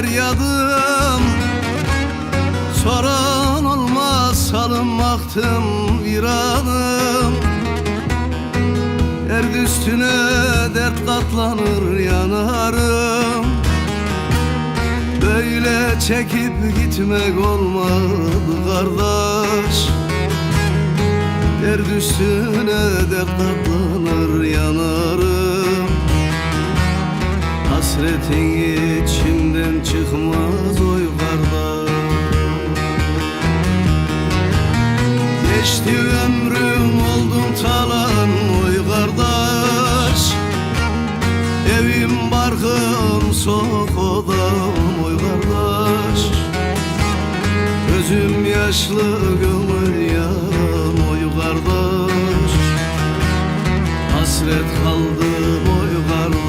feryadım. Soran olmaz salım baktım viranım. Dert üstüne dert katlanır yanarım. Böyle çekip gitmek olmadı kardeş. Dert üstüne dert katlanır yanarım. Hasretin içimden çıkmaz oy kardeş. Geçti ömrüm oldum talan oy kardeş. Evim barkım soğuk odam oy kardeş. Gözüm yaşlı gönül yaram oy kardeş. Hasret kaldım oy kardeş.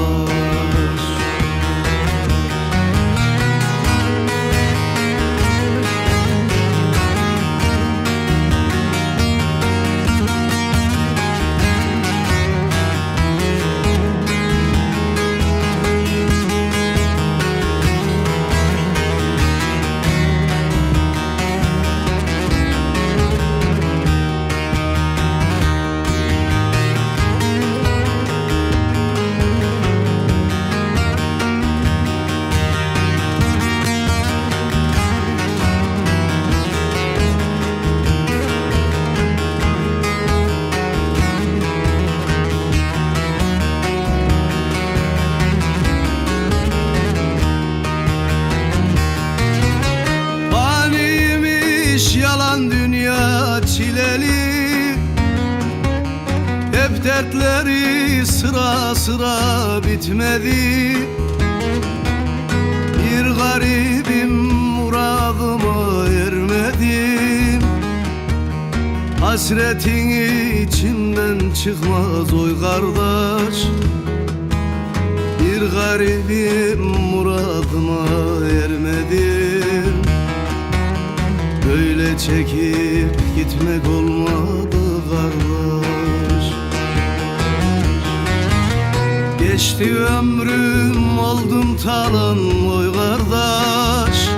Yalan dünya çileli, hep dertleri sıra sıra bitmedi. Bir garibim muradıma ermedim. Hasretin içimden çıkmaz oy kardeş. Bir garibim muradıma ermedim. Böyle çekip gitmek olmadı kardeş. Geçti ömrüm oldum talan oy kardeş.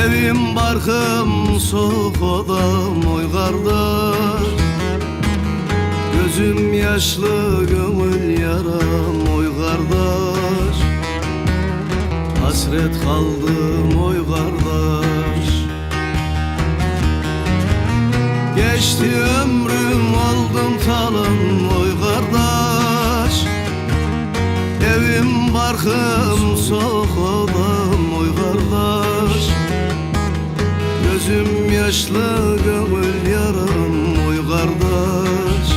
Evim barkım soğuk odam oy kardeş. Gözüm yaşlı gönül yaram oy kardeş. Hasret kaldım oy kardeş. Geçti ömrüm oldum talan oy kardeş. Evim barkım soğuk odam oy kardeş. Gözüm yaşlı gönül yaram oy kardeş.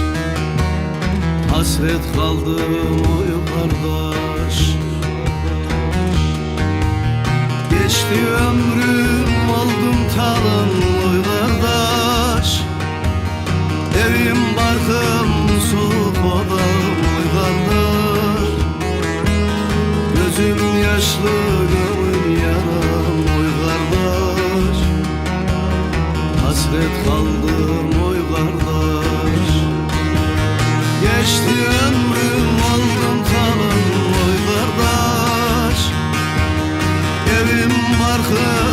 Hasret kaldım oy kardeş. Geçti ömrüm oldum talan oy kardeş. Evim barkım soğuk odam oy kardeş. Gözüm yaşlı gönül yaram oy kardeş. Hasret kaldım oy kardeş. Geçti ömrüm oldum talan oy kardeş. Evim barkım